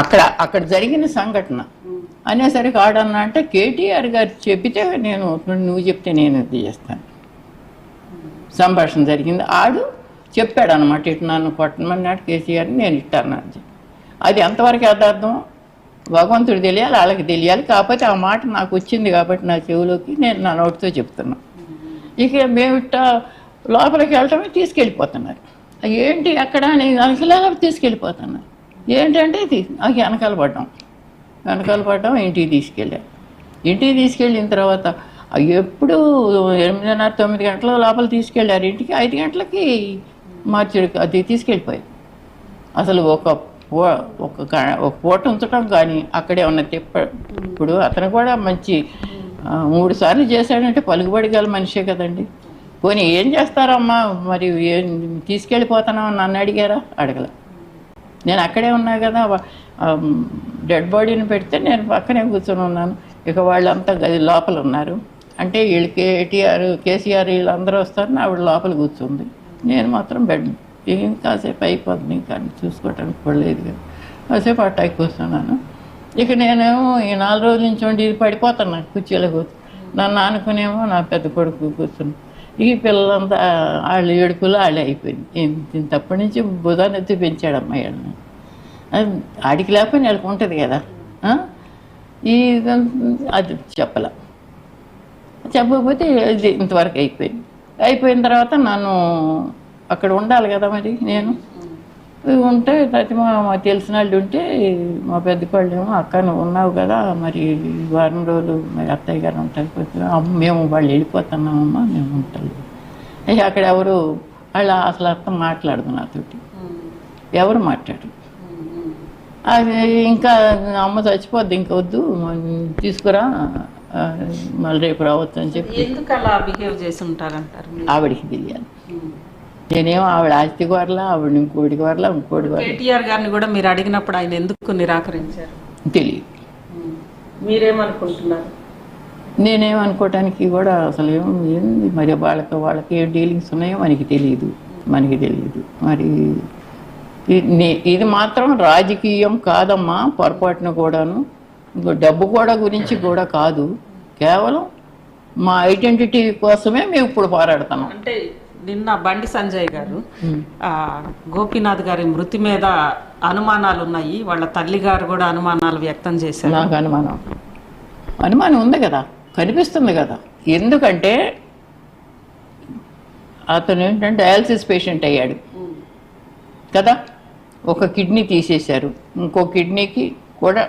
అక్కడ అక్కడ జరిగిన సంఘటన అనేసరికి ఆడన్నా అంటే కేటీఆర్ గారు చెబితే నేను నువ్వు చెప్తే నేను ఇది చేస్తాను. సంభాషణ జరిగింది. ఆడు చెప్పాడు అనమాట, ఇటు నన్ను కొట్టమన్నాడు కేసీఆర్ని, నేను ఇట్టాను అని. అది ఎంతవరకు యథార్థం భగవంతుడు తెలియాలి, వాళ్ళకి తెలియాలి. కాకపోతే ఆ మాట నాకు వచ్చింది కాబట్టి నా చెవిలోకి నేను నా నోటితో చెప్తున్నాను. ఇక మేము ఇట్ట లోపలికి వెళ్ళటమే తీసుకెళ్ళిపోతున్నారు. ఏంటి అక్కడ నేను వెనకలాగా తీసుకెళ్ళిపోతున్నాను. ఏంటంటే నాకు వెనకాల పడ్డాం ఇంటికి తీసుకెళ్ళాను. ఇంటికి తీసుకెళ్ళిన తర్వాత ఎప్పుడు 8:30 9 గంటల లోపల తీసుకెళ్ళారు. ఇంటికి 5 గంటలకి మార్చి అది తీసుకెళ్ళిపోయారు. అసలు ఒక పూట ఉంచడం కానీ అక్కడే ఉన్న ఇప్పుడు అతను కూడా మంచి 3 సార్లు చేశాడంటే పలుకుబడి గల మనిషే కదండి. పోనీ ఏం చేస్తారమ్మా మరి ఏం తీసుకెళ్ళిపోతున్నావు నన్ను అడిగారా? అడగల. నేను అక్కడే ఉన్నా కదా, డెడ్ బాడీని పెడితే నేను పక్కనే కూర్చొని ఉన్నాను. ఇక వాళ్ళంతా గది లోపల ఉన్నారు. అంటే వీళ్ళు కేసీఆర్ వీళ్ళందరూ వస్తారని ఆవిడ లోపల కూర్చుంది. నేను మాత్రం బెడ్ ఇంకాసేపు అయిపోతుంది, ఇంకా చూసుకోవటానికి పడలేదు కదా, కాసేపు అట్టాకి కూర్చున్నాను. ఇక నేనేమో ఈ 4 రోజుల నుంచి ఉండి ఇది పడిపోతున్నాను కుర్చీలో కూర్చొని. నన్ను ఆనుకునేమో నా పెద్ద కొడుకు కూర్చుని. ఈ పిల్లలంతా వాళ్ళ ఏడుపులు వాళ్ళే అయిపోయింది. ఇంతప్పటి నుంచి బుధాన్ని ఎత్తి పెంచాడు అమ్మాయిని. ఆడికి లేకపోయినా వాళ్ళకి ఉంటుంది కదా. అది చెప్పకపోతే ఇది ఇంతవరకు అయిపోయిన తర్వాత నన్ను అక్కడ ఉండాలి కదా మరి. నేను ఉంటే ప్రతిమ మా తెలిసిన వాళ్ళు ఉంటే మా పెద్ద కోళ్ళేమో అక్క నువ్వు ఉన్నావు కదా మరి వారం రోజులు మరి అత్తయ్య గారు ఉంటారు, మేము వాళ్ళు వెళ్ళిపోతున్నామమ్మా మేము ఉంటాం. అక్కడ ఎవరు అసలు అర్థం మాట్లాడదు నాతోటి, ఎవరు మాట్లాడరు. అది ఇంకా అమ్మ చచ్చిపోద్ది, ఇంకా వద్దు తీసుకురా మళ్ళీ రేపు రావచ్చు అని చెప్పి. ఎందుకు అలా బిహేవ్ చేసి ఉంటారంటారు? ఆవిడికి తెలియాలి. నేనేమో ఆవిడ ఆస్తి కోరలా, ఆవిడ ఇంకోటి కోరలా. కేటీఆర్ గారిని కూడా మీరు అడిగినప్పుడు ఆయన ఎందుకు నిరాకరించారు? తెలియదు. మీరేమనుకుంటున్నారు? నేనేమనుకోవటానికి కూడా అసలు ఏంది మరి వాళ్ళకి ఏ డీలింగ్స్ ఉన్నాయో మనకి తెలియదు. మరి ఇది మాత్రం రాజకీయం కాదమ్మా, పొరపాటున కూడాను. డబ్బు కూడా గురించి కూడా కాదు, కేవలం మా ఐడెంటిటీ కోసమే మేము ఇప్పుడు పోరాడుతున్నాం. అంటే నిన్న బండి సంజయ్ గారు గోపీనాథ్ గారి మృతి మీద అనుమానాలు ఉన్నాయి, వాళ్ళ తల్లి గారు కూడా అనుమానాలు వ్యక్తం చేశారు. నాకు అనుమానం ఉంది కదా, కనిపిస్తుంది కదా. ఎందుకంటే అతను ఏంటంటే డయాలసిస్ పేషెంట్ అయ్యాడు కదా, ఒక కిడ్నీ తీసేశారు, ఇంకో కిడ్నీకి కూడా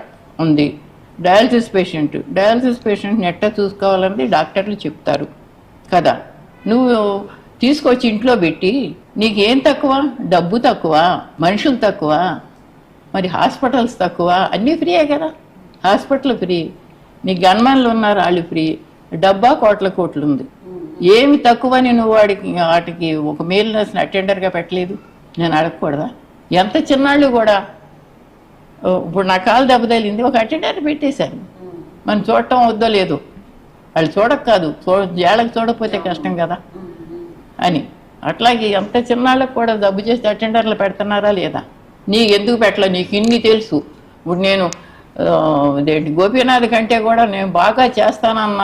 ఉంది. డయాలసిస్ పేషెంట్ని ఎట్టా చూసుకోవాలని డాక్టర్లు చెప్తారు కదా. నువ్వు తీసుకొచ్చి ఇంట్లో పెట్టి నీకేం తక్కువ? డబ్బు తక్కువ, మనుషులు తక్కువ, మరి హాస్పిటల్స్ తక్కువ, అన్నీ ఫ్రీయే కదా. హాస్పిటల్ ఫ్రీ, నీ గన్మెన్లు ఉన్నారు వాళ్ళు ఫ్రీ, డబ్బా కోట్లు ఉంది. ఏమి తక్కువని నువ్వు వాటికి ఒక మేల్ నర్స్ని అటెండర్గా పెట్టలేదు? నేను అడగకూడదా? ఎంత చిన్నాళ్ళు కూడా ఇప్పుడు నా కాలు దెబ్బ తగిలింది, ఒక అటెండర్ పెట్టేశారు. మనం చూడటం వద్దో లేదు, వాళ్ళు చూడక కాదు, ఏళ్ళకి చూడకపోతే కష్టం కదా అని. అట్లాగే ఎంత చిన్నాళ్ళకు కూడా జబ్బు చేసి అటెండర్లు పెడుతున్నారా లేదా? నీకు ఎందుకు పెట్టలే? నీకు ఇన్ని తెలుసు. ఇప్పుడు నేను గోపీనాథ్ కంటే కూడా నేను బాగా చేస్తానన్న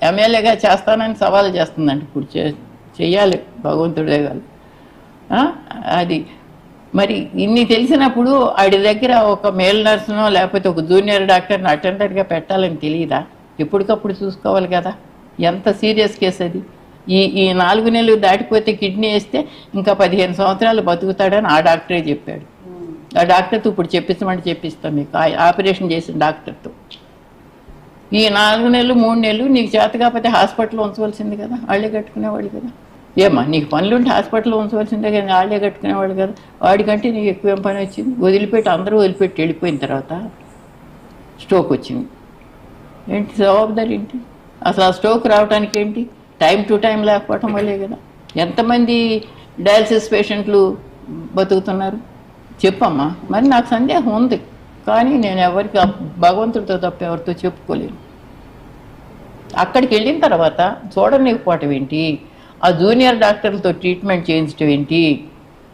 ఎమ్మెల్యేగా చేస్తానని సవాల్ చేస్తుందండి. ఇప్పుడు చెయ్యాలి, భగవంతుడు దేవాలి. అది మరి ఇన్ని తెలిసినప్పుడు ఆడి దగ్గర ఒక మేల్ నర్సునో లేకపోతే ఒక జూనియర్ డాక్టర్ని అటెండర్గా పెట్టాలని తెలియదా? ఎప్పటికప్పుడు చూసుకోవాలి కదా. ఎంత సీరియస్ కేసు అది. ఈ 4 నెలలు దాటిపోతే కిడ్నీ వేస్తే ఇంకా 15 సంవత్సరాలు బతుకుతాడని ఆ డాక్టరే చెప్పాడు. ఆ డాక్టర్తో ఇప్పుడు చెప్పిస్తాం మీకు, ఆపరేషన్ చేసిన డాక్టర్తో. ఈ 4 నెలలు 3 నెలలు నీకు చేత కాకపోతే హాస్పిటల్లో ఉంచవలసింది కదా, వాళ్ళే కట్టుకునేవాళ్ళు కదా. ఏమ్మా నీకు పనులుంటే హాస్పిటల్లో ఉంచవలసిందే కదా, వాళ్ళే కట్టుకునేవాళ్ళు కదా. వాడికంటే నీకు ఎక్కువ ఏం పని వచ్చింది? అందరూ వదిలిపెట్టి వెళ్ళిపోయిన తర్వాత స్ట్రోక్ వచ్చింది. ఏంటి జవాబుదారి ఏంటి? అసలు ఆ స్ట్రోక్ రావడానికి ఏంటి? టైం టు టైం లేకపోవటం వల్లే కదా. ఎంతమంది డయాలసిస్ పేషెంట్లు బతుకుతున్నారు చెప్పమ్మా. మరి నాకు సందేహం ఉంది, కానీ నేను ఎవరికి భగవంతుడితో తప్ప ఎవరితో చెప్పుకోలేను. అక్కడికి వెళ్ళిన తర్వాత చూడలేకపోవటం ఏంటి? ఆ జూనియర్ డాక్టర్లతో ట్రీట్మెంట్ చేయించడం ఏంటి?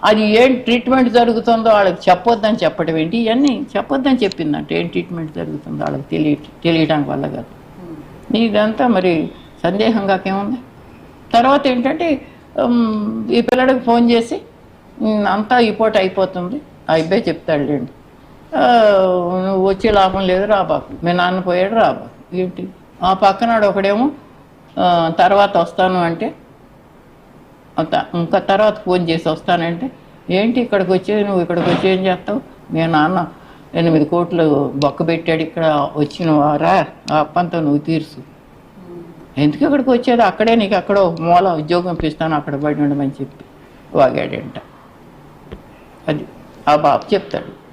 అది ఏం ట్రీట్మెంట్ జరుగుతుందో వాళ్ళకి చెప్పొద్దని చెప్పడం ఏంటి, ఇవన్నీ చెప్పొద్దని చెప్పిందంటే ఏం ట్రీట్మెంట్ జరుగుతుందో వాళ్ళకి తెలియడానికి వల్ల కాదు. ఇదంతా మరి సందేహంగా ఏముంది. తర్వాత ఏంటంటే ఈ పిల్లడికి ఫోన్ చేసి అంతా ఈ పూట అయిపోతుంది, ఆ అబ్బాయి చెప్తాడులేండి, నువ్వు వచ్చే లాభం లేదు రాబాకు, మీ నాన్న పోయాడు రాబాకు. ఏంటి ఆ పక్కనాడు ఒకడేమో తర్వాత వస్తాను అంటే ఇంకా తర్వాత ఫోన్ చేసి వస్తానంటే ఏంటి ఇక్కడికి వచ్చేది, నువ్వు ఇక్కడికి వచ్చి ఏం చేస్తావు, మీ నాన్న 8 కోట్లు బొక్క పెట్టాడు ఇక్కడ వచ్చిన రా ఆ అప్పంతా నువ్వు తీర్చు, ఎందుకు ఇక్కడికి వచ్చేది, అక్కడే నీకు అక్కడ మూల ఉద్యోగం ఇప్పిస్తాను అక్కడ పడి ఉండమని చెప్పి వాగాడంట. అది ఆ బాబు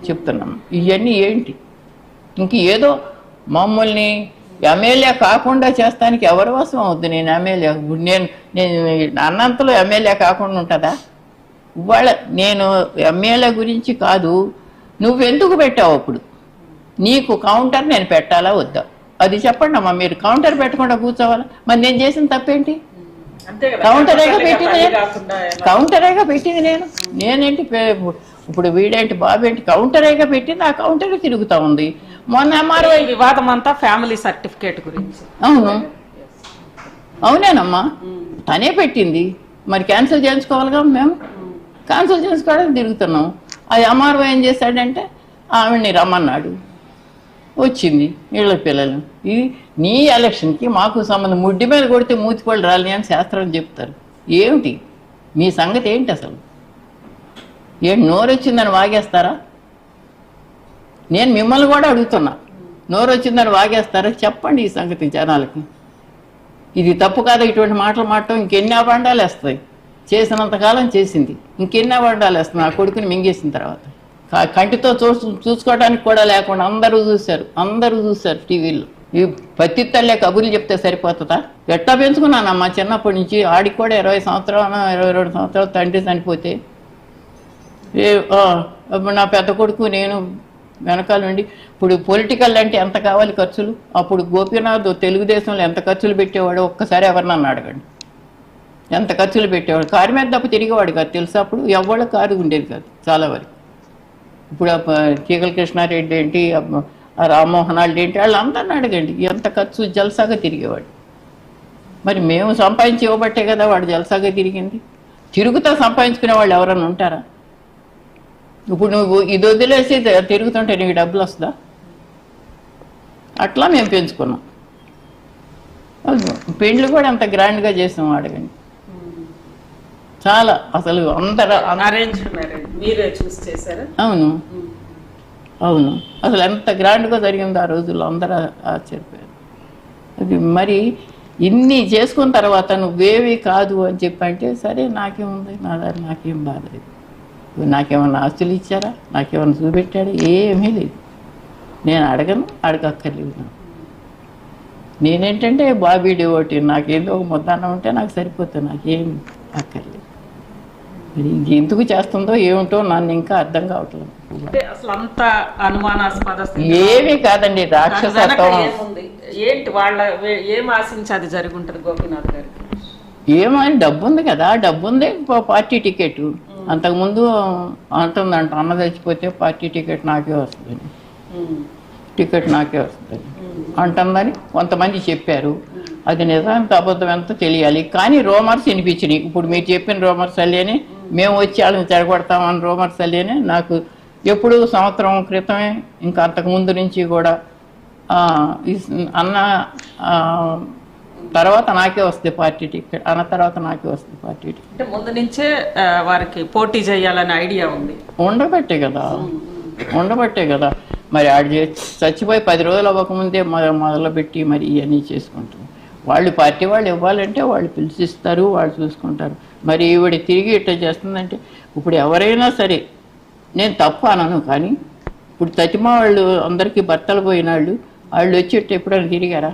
చెప్తున్నాం. ఇవన్నీ ఏంటి, ఇంక ఏదో మమ్మల్ని ఎమ్మెల్యే కాకుండా చేస్తానికి ఎవరి వసం అవుద్ది. నేను ఎమ్మెల్యే నేను అన్నంతలో ఎమ్మెల్యే కాకుండా ఉంటుందా? ఇవాళ నేను ఎమ్మెల్యే గురించి కాదు, నువ్వెందుకు పెట్టావు అప్పుడు, నీకు కౌంటర్ నేను పెట్టాలా వద్దా అది చెప్పండి అమ్మా. మీరు కౌంటర్ పెట్టకుండా కూర్చోవాలా? మరి నేను చేసిన తప్పేంటి? కౌంటరేగా పెట్టింది నేనేంటి ఇప్పుడు వీడేంటి బాబేంటి కౌంటరేగా పెట్టింది, ఆ కౌంటరే తిరుగుతూ ఉంది. మొన్న ఎంఆర్ఓ వివాదం అంతా ఫ్యామిలీ సర్టిఫికేట్ గురించి. అవునేనమ్మా, తనే పెట్టింది, మరి క్యాన్సిల్ చేయించుకోవాలిగా, మేము క్యాన్సిల్ చేసుకోవడానికి తిరుగుతున్నాం. అది ఎంఆర్ఓ ఏం చేశాడంటే ఆవిడ్ని రమ్మన్నాడు, వచ్చింది వీళ్ళ పిల్లలు. ఇది నీ ఎలక్షన్కి మాకు సంబంధం, ముడ్డి మీద కొడితే మూతిపళ్ళు రాలి అని శాస్త్రం చెప్తారు. ఏమిటి మీ సంగతి ఏంటి అసలు? ఏంటి నోరు వచ్చిందని వాగేస్తారా? నేను మిమ్మల్ని కూడా అడుగుతున్నా, నోరు వచ్చిందని వాగేస్తారా? చెప్పండి ఈ సంగతి జనాలకి. ఇది తప్పు కాదా ఇటువంటి మాటలు మాట్లాడటం? ఇంకెన్ని అబండాలు వేస్తాయి, చేసినంతకాలం చేసింది, ఇంకెన్ని అబండాలు వేస్తుంది. ఆ కొడుకుని మింగేసిన తర్వాత కంటితో చూసుకోవడానికి కూడా లేకుండా అందరూ చూశారు టీవీలో. ఈ పత్తి తల్లే కబుర్లు చెప్తే సరిపోతుందా? ఎట్లా పెంచుకున్నానమ్మా చిన్నప్పటి నుంచి. ఆడికి కూడా 20 సంవత్సరాలు 22 సంవత్సరాలు తండ్రి చనిపోతే నా పెద్ద కొడుకు నేను వెనకాల నుండి. ఇప్పుడు పొలిటికల్ అంటే ఎంత కావాలి ఖర్చులు? అప్పుడు గోపీనాథ్ తెలుగుదేశంలో ఎంత ఖర్చులు పెట్టేవాడు ఒక్కసారి ఎవరినన్నా అడగండి. ఎంత ఖర్చులు పెట్టేవాడు, కారు మీద తప్ప తిరిగేవాడు కాదు తెలుసా. అప్పుడు ఎవరు కారు ఉండేది కాదు చాలా వరకు. ఇప్పుడు చీకల కృష్ణారెడ్డి ఏంటి, రామ్మోహన్ రెడ్డి ఏంటి, వాళ్ళందరినీ అడగండి ఎంత ఖర్చు జల్సాగా తిరిగేవాడు. మరి మేము సంపాదించి ఇవ్వబట్టే కదా వాడు జల్సాగా తిరిగింది. తిరుగుతా సంపాదించుకునే వాళ్ళు ఎవరన్నా ఉంటారా? ఇప్పుడు నువ్వు ఇది వదిలేసి తిరుగుతుంటే నీకు డబ్బులు వస్తుందా? అట్లా మేము పెంచుకున్నాం. పెండ్లు కూడా అంత గ్రాండ్గా చేసాం అడగండి. చాలా అసలు అందరూ అవును అసలు ఎంత గ్రాండ్గా జరిగిందో ఆ రోజుల్లో అందరూ ఆశ్చర్యపోయారు. అది మరి ఇన్ని చేసుకున్న తర్వాత నువ్వేవి కాదు అని చెప్పంటే సరే నాకేముంది, నా దారి నాకేం బాధ లేదు. నాకేమన్నా ఆస్తులు ఇచ్చారా, నాకేమన్నా చూపెట్టాడా? ఏమీ లేదు. నేను అడగక్కర్లేదు. నేనేంటంటే బాబీ డివోటీ, నాకేదో ఒక ముద్దన్న ఉంటే నాకు సరిపోతుంది, నాకేం అక్కర్లేదు. మరి ఎందుకు చేస్తుందో ఏమిటో నన్ను ఇంకా అర్థం కావట్లేదు. ఏమీ కాదండి, రాక్షసత్వం. ఏంటి వాళ్ళ ఏం ఆశించి అది జరిగి ఉంటుంది గోపీనాథ్ గారికి? ఏమని డబ్బు ఉంది కదా, డబ్బు ఉంది, పార్టీ టికెట్. అంతకుముందు అంటుందంట అన్న చచ్చిపోతే పార్టీ టికెట్ నాకే వస్తుందని, టికెట్ నాకే వస్తుందని అంటుందని కొంతమంది చెప్పారు. అది నిజానికి అబద్ధం ఎంత తెలియాలి. కానీ రూమర్స్ వినిపించినాయి. ఇప్పుడు మీరు చెప్పిన రూమర్స్ అల్లేనే, మేము వచ్చి వాళ్ళని చెడగొడతామని రూమర్స్ అల్లేనే నాకు ఎప్పుడు సంవత్సరం క్రితమే, ఇంకా అంతకుముందు నుంచి కూడా అన్న తర్వాత నాకే వస్తుంది పార్టీ టికెట్, అన్న తర్వాత నాకే వస్తుంది పార్టీ టికెట్. అంటే ముందు నుంచే వారికి పోటీ చేయాలనే ఐడియా ఉంది. ఉండబట్టే కదా మరి ఆడు చచ్చిపోయి 10 రోజులు అవ్వకముందే మొదలుపెట్టి మరి ఇవన్నీ చేసుకుంటాం. వాళ్ళు పార్టీ వాళ్ళు ఇవ్వాలంటే వాళ్ళు పిలిచిస్తారు, వాళ్ళు చూసుకుంటారు. మరి ఈవిడ తిరిగి ఇట్లా చేస్తుందంటే ఇప్పుడు ఎవరైనా సరే నేను తప్పు అనను. కానీ ఇప్పుడు తటిమా వాళ్ళు అందరికీ భర్తలు పోయిన వాళ్ళు వచ్చి ఇట్ట ఎప్పుడైనా తిరిగారా?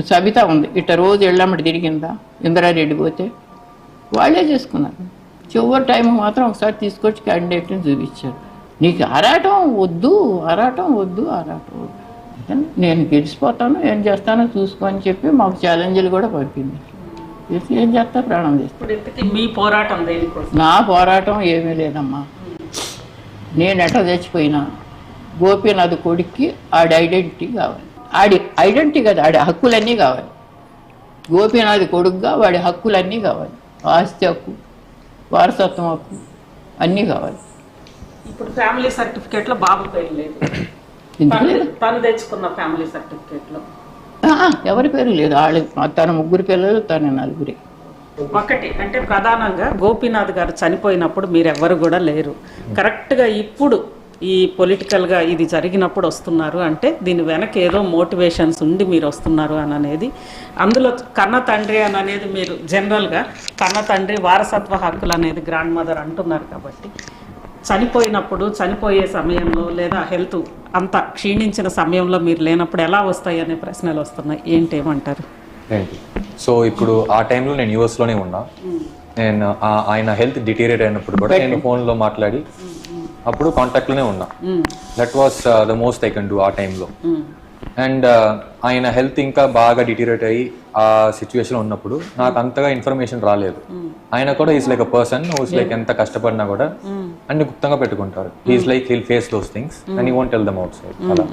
సబిత ఉంది ఇట్ట రోజు వెళ్ళమ్మటి తిరిగిందా? ఇందిరారెడ్డి పోతే వాళ్ళే చేసుకున్నారు. చివరి టైం మాత్రం ఒకసారి తీసుకొచ్చి క్యాండిడేట్ని చూపించారు. నీకు ఆరాటం వద్దు. నేను గెలిచిపోతాను, ఏం చేస్తానో చూసుకో అని చెప్పి మాకు ఛాలెంజ్లు కూడా పంపింది. చేసి ఏం చేస్తా ప్రాణం చేస్తా. ఇప్పుడు ఇంతకీ మీ పోరాటం దేనికోసం? నా పోరాటం ఏమీ లేదమ్మా. నేను ఎట్లా చచ్చిపోయినా గోపీనాథ్ కొడుక్కి ఆడి ఐడెంటిటీ కావాలి. ఆడి ఐడెంటిటీ కదా, ఆడి హక్కులన్నీ కావాలి. గోపీనాథ్ కొడుకుగా వాడి హక్కులన్నీ కావాలి. ఆస్తి హక్కు, వారసత్వం హక్కు అన్నీ కావాలి. ఇప్పుడు ఫ్యామిలీ సర్టిఫికేట్లో బాబు పేరు లేదు, ఎందుకు లేదు? తను తెచ్చుకున్న ఫ్యామిలీ సర్టిఫికేట్లో ఎవరి పేరు లేదు. తన 3 పిల్లలు, తన 4. ఒకటి అంటే ప్రధానంగా గోపీనాథ్ గారు చనిపోయినప్పుడు మీరెవ్వరు కూడా లేరు. కరెక్ట్గా ఇప్పుడు ఈ పొలిటికల్గా ఇది జరిగినప్పుడు వస్తున్నారు అంటే దీని వెనక ఏదో మోటివేషన్స్ ఉండి మీరు వస్తున్నారు అని అనేది, అందులో కన్న తండ్రి అని అనేది మీరు జనరల్గా కన్న తండ్రి వారసత్వ హక్కులు అనేది గ్రాండ్ మదర్ అంటున్నారు కాబట్టి చనిపోయినప్పుడు, చనిపోయే సమయంలో లేదా హెల్త్ అంత క్షీణించిన సమయంలో మీరు లేనప్పుడు ఎలా వస్తాయి అనే ప్రశ్నలు వస్తున్నాయి. ఏంటేమంటారు? సో ఇప్పుడు ఆ టైంలో నేను యూఎస్లోనే ఉన్నా. నేను ఆయన హెల్త్ డిటీరియట్ అయినప్పుడు కూడా నేను ఫోన్లో మాట్లాడి అప్పుడు కాంటాక్ట్లోనే ఉన్నా. That was the most I can do ఆ టైంలో. అండ్ ఆయన హెల్త్ ఇంకా బాగా డిటీరియట్ అయ్యి ఆ సిచ్యువేషన్లో ఉన్నప్పుడు నాకు అంతగా ఇన్ఫర్మేషన్ రాలేదు. ఆయన కూడా is like a person whose like ఎంత కష్టపడినా కూడా అన్ని గుప్తంగా పెట్టుకుంటారు. Is like he'll face those things and he won't tell them outside. అలా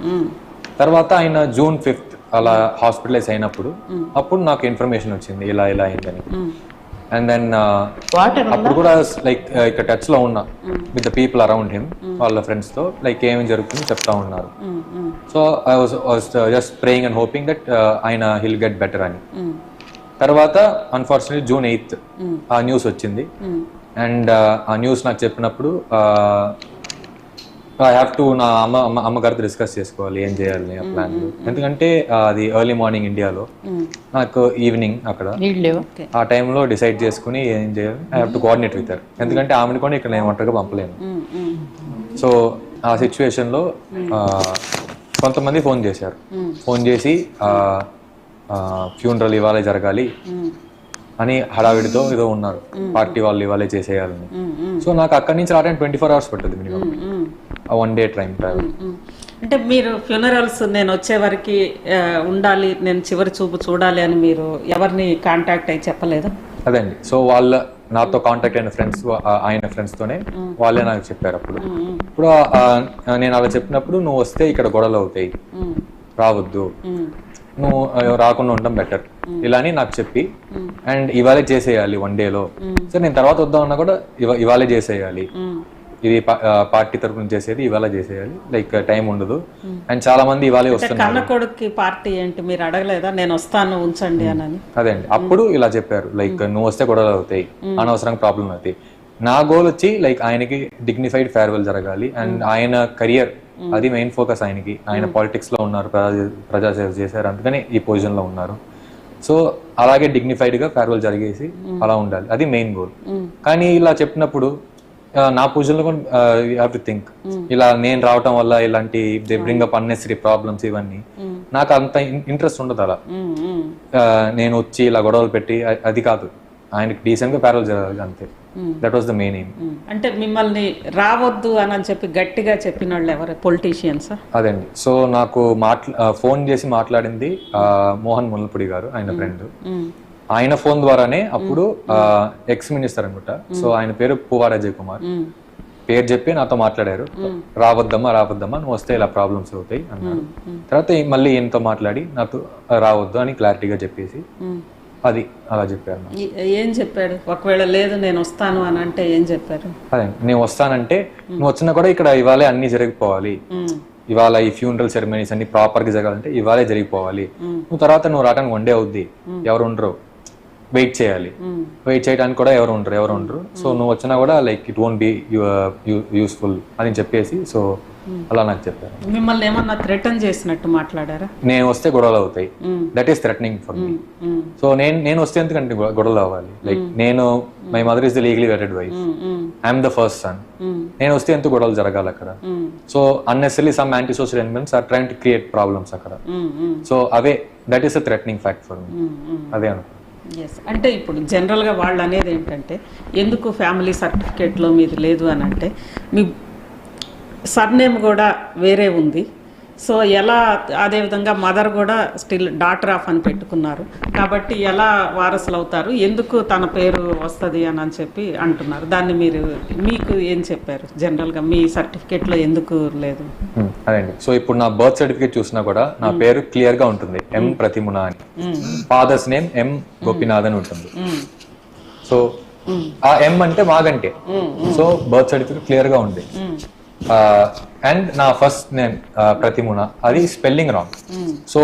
తర్వాత ఆయన June 5th అలా హాస్పిటలైజ్ అయినప్పుడు అప్పుడు నాకు ఇన్ఫర్మేషన్ వచ్చింది ఇలా ఇలా అయిందని. అండ్ దెన్ అప్పుడు కూడా లైక్ ఇక్కడ టచ్ లో ఉన్నా with the people around him, వాళ్ళ ఫ్రెండ్స్ తో లైక్ ఏమేమి జరుగుతుందో చెప్తా ఉన్నారు. So I was just praying and hoping that ఆయన హిల్ గెట్ బెటర్ అని. తర్వాత అన్ఫార్చునేట్లీ June 8th ఆ న్యూస్ వచ్చింది. అండ్ ఆ న్యూస్ నాకు చెప్పినప్పుడు ఐ హ్యావ్ టు నా అమ్మగారితో డిస్కస్ చేసుకోవాలి ఏం చేయాలి ఆ ప్లాన్. ఎందుకంటే అది ఎర్లీ మార్నింగ్ ఇండియాలో, నాకు ఈవినింగ్ అక్కడ. ఆ టైంలో డిసైడ్ చేసుకుని ఏం చేయాలి, I have to coordinate with her. ఎందుకంటే ఆమెను కూడా ఇక్కడ నేను ఒంటరిగా పంపలేను. సో ఆ సిచ్యువేషన్లో కొంతమంది ఫోన్ చేశారు. ఫోన్ చేసి ఫ్యూనరల్ ఇవాళే జరగాలి అని హడావిడితో ఏదో ఉన్నారు, పార్టీ వాళ్ళు ఇవాళే చేసేయాలని. సో నాకు అక్కడి నుంచి రావడానికి 24 hours పట్టుద్ది మినిమం, 1 day ట్రైన్ ట్రావెల్. అంటే మీరు ఫ్యూనరల్స్ నేను వచ్చే వరకు ఉండాలి, నేను చివరి చూపు చూడాలి అని మీరు ఎవరిని కాంటాక్ట్ అయ్యి చెప్పలేదా? అదండి. సో వాళ్ళ నాతో కాంటాక్ట్ అయిన ఫ్రెండ్స్, ఆయన ఫ్రెండ్స్ తోనే వాళ్ళే నాకు చెప్పారు. అప్పుడు ఇప్పుడు నేను అలా చెప్పినప్పుడు నువ్వు వస్తే ఇక్కడ గొడవలు అవుతాయి, రావద్దు, నువ్వు రాకుండా ఉండడం బెటర్ ఇలా అని నాకు చెప్పి, అండ్ ఇవాళే చేసేయాలి 1 day లో. సో నేను తర్వాత వద్దామన్నా కూడా ఇవాళే చేసేయాలి, ఇది పార్టీ తరఫున చేసేది ఇవాళ చేసేయాలి, లైక్ టైం ఉండదు. అండ్ చాలా మంది ఇవాళే వస్తున్నారు. కన్న కొడుక్కి పార్టీ ఏంటి మీరు అడగలేదా, నేను వస్తాను ఉంచండి అని? అదేండి, అప్పుడు ఇలా చెప్పారు, లైక్ నువ్వు వస్తే గొడవలు అవుతాయి, అనవసరంగా ప్రాబ్లం అవుతాయి. నా గోల్ వచ్చి లైక్ ఆయనకి డిగ్నిఫైడ్ ఫేర్వెల్ జరగాలి. అండ్ ఆయన కెరియర్ అది మెయిన్ ఫోకస్ ఆయనకి. ఆయన పాలిటిక్స్ లో ఉన్నారు, ప్రజాసేవ చేశారు, అందుకని ఈ పొజిషన్ లో ఉన్నారు. సో అలాగే డిగ్నిఫైడ్ గా ఫేర్వెల్ జరిగేసి అలా ఉండాలి, అది మెయిన్ గోల్. కానీ ఇలా చెప్పినప్పుడు నా పొజిషన్ లో కూడా యూ హ్యావ్ టు థింక్, ఇలా నేను రావటం వల్ల ఇలాంటి they bring up unnecessary problems ఇవన్నీ నాకు అంత ఇంట్రెస్ట్ ఉండదు. అలా నేను వచ్చి ఇలా గొడవలు పెట్టి అది కాదు, ఆయనకి డీసెంట్ గా ఫేర్వెల్ జరగాలి అంతే. That was the main aim. అంటే మిమ్మల్ని రావద్దు అని చెప్పి గట్టిగా చెప్పిన వాళ్ళు ఎవరు, పొలిటీషియన్స్? అదండి. సో నాకు ఫోన్ చేసి మాట్లాడింది మోహన్ ముల్లపూడి గారు, ఆయన ఫ్రెండ్. ఆయన ఫోన్ ద్వారానే అప్పుడు ఎక్స్ మినిస్టర్ అనుకుంటా, సో ఆయన పేరు పువ్వాడ అజయ్ కుమార్, పేరు చెప్పి నాతో మాట్లాడారు. రావద్దమ్మా నువ్వు వస్తే ఇలా ప్రాబ్లమ్స్ అవుతాయి అన్నారు. తర్వాత మళ్ళీ ఈయనతో మాట్లాడి నాతో రావద్దు అని క్లారిటీగా చెప్పేసి అది అలా చెప్పారు. ఏం చెప్పాడు? ఒకవేళ లేదు నేను వస్తాను అని అంటే ఏం చెప్పారు? అదే, నేను వస్తానంటే నువ్వు వచ్చినా కూడా ఇక్కడ ఇవాళే అన్ని జరిగిపోవాలి, ఇవాళ ఈ ఫ్యూనరల్ సెరమనీస్ అన్ని ప్రాపర్ గా జరగాలంటే ఇవాళే జరిగిపోవాలి. నువ్వు తర్వాత నువ్వు రావడానికి 1 day అవుద్ది, ఎవరు ఉండరు, వెయిట్ చేయాలి, వెయిట్ చేయడానికి కూడా ఎవరు ఉండరు. సో నువ్వు వచ్చినా కూడా like it won't be useful అని చెప్పేసి, సో అలా నాకు చెప్పారు. మిమ్మల్ని ఏమన్నా థ్రెటన్ చేసినట్టు మాట్లాడారా? నేను వస్తే గొడవలు అవుతాయి, that is threatening for me. So నేను వస్తే ఎందుకంటే గొడవలు అవ్వాలి, లైక్ నేను my mother is the legally vetted wife, I'm the first son, నేను వస్తే ఎందుకు గొడవలు జరగాలి అక్కడ? So unnecessary some anti social elements are trying to create problems అక్కడ. సో అవే, that is a threatening fact for me, అదే అనుకో. అంటే ఇప్పుడు జనరల్గా వాళ్ళు అనేది ఏంటంటే ఎందుకు ఫ్యామిలీ సర్టిఫికేట్లో మీది లేదు అని అంటే, మీ సర్నేమ్ కూడా వేరే ఉంది, సో ఎలా అదేవిధంగా మదర్ కూడా స్టిల్ డాటర్ ఆఫ్ అని పెట్టుకున్నారు కాబట్టి ఎలా వారసులు అవుతారు, ఎందుకు తన పేరు వస్తుంది అని చెప్పి అంటున్నారు. దాన్ని మీకు ఏం చెప్పారు జనరల్గా మీ సర్టిఫికేట్లో ఎందుకు లేదు? అదండి. సో ఇప్పుడు నా బర్త్ సర్టిఫికేట్ చూసినా కూడా నా పేరు క్లియర్ గా ఉంటుంది, ఎం ప్రతిమున అని. ఫాదర్స్ నేమ్ ఎం గోపీనాథ్ అని ఉంటుంది. సో ఆ ఎం అంటే మాగంటే, సో బర్త్ సర్టిఫికేట్ క్లియర్ గా ఉంది. అండ్ నా ఫస్ట్ నేమ్ ప్రతిమున, అది స్పెల్లింగ్ రాంగ్. సో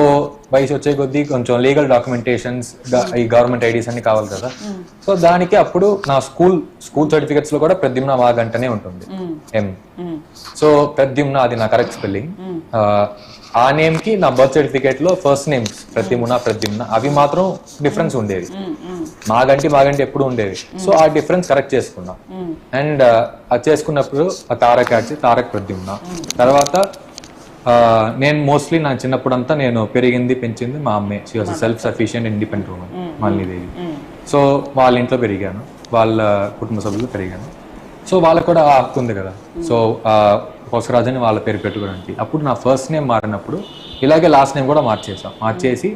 వయసు వచ్చే కొద్దీ కొంచెం లీగల్ డాక్యుమెంటేషన్స్, ఈ గవర్నమెంట్ ఐడీస్ అన్ని కావాలి కదా. సో దానికి అప్పుడు నా స్కూల్ సర్టిఫికెట్స్ లో కూడా ప్రద్యుమ్న మాగంటనే ఉంటుంది, ఎం. సో ప్రద్యుమ్న అది నా కరెక్ట్ స్పెల్లింగ్. ఆ నేమ్ కి నా బర్త్ సర్టిఫికేట్ లో ఫస్ట్ నేమ్స్ ప్రద్యుమ్న ప్రద్యుమ్న అవి మాత్రం డిఫరెన్స్ ఉండేవి, మాగంటి ఎప్పుడు ఉండేవి. సో ఆ డిఫరెన్స్ కరెక్ట్ చేసుకున్నా. అండ్ అది చేసుకున్నప్పుడు ఆ తారక్ ప్రద్యుమ్న. తర్వాత నేను మోస్ట్లీ నా చిన్నప్పుడంతా నేను పెరిగింది పెంచింది మా అమ్మే. She was self sufficient independent women, Malinidevi. So వాళ్ళ ఇంట్లో పెరిగాను, వాళ్ళ కుటుంబ సభ్యులు పెరిగాను. సో వాళ్ళకు కూడా ఆ హక్కు ఉంది కదా. సో కొసరాజు అని వాళ్ళ పేరు పెట్టుకోవడానికి. అప్పుడు నా ఫస్ట్ నేమ్ మారినప్పుడు ఇలాగే లాస్ట్ నేమ్ కూడా మార్చేసి